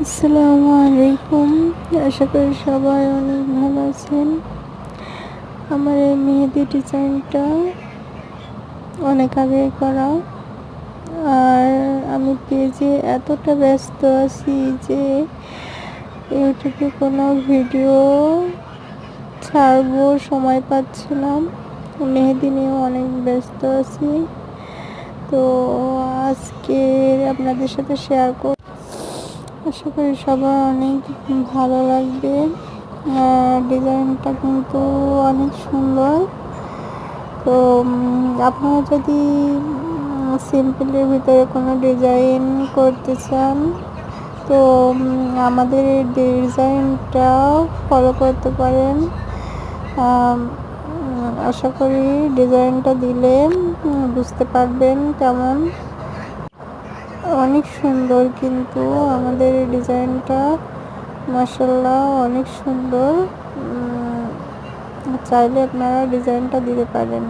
আসসালামু আলাইকুম। আশা করি সবাই অনেক ভালো আছেন। আমার এই মেহেদি ডিজাইনটা অনেক আগে করা, আর আমি পেজে এতটা ব্যস্ত আছি যে ইউটিউবে কোনো ভিডিও ছাড়বো সময় পাচ্ছিলাম। মেহেদি নিয়েও অনেক ব্যস্ত আছি, তো আজকে আপনাদের সাথে শেয়ার করব। আশা করি সবার অনেক ভালো লাগবে। ডিজাইনটা কিন্তু অনেক সুন্দর। তো আপনারা যদি সিম্পলের ভিতরে কোনো ডিজাইন করতে চান, তো আমাদের এই ডিজাইনটা ফলো করতে পারেন। আশা করি ডিজাইনটা দিলে বুঝতে পারবেন কেমন। অনেক সুন্দর কিন্তু আমাদের এই ডিজাইনটা, মাশাআল্লাহ অনেক সুন্দর। চাইলে আপনারা ডিজাইনটা দিতে পারেন।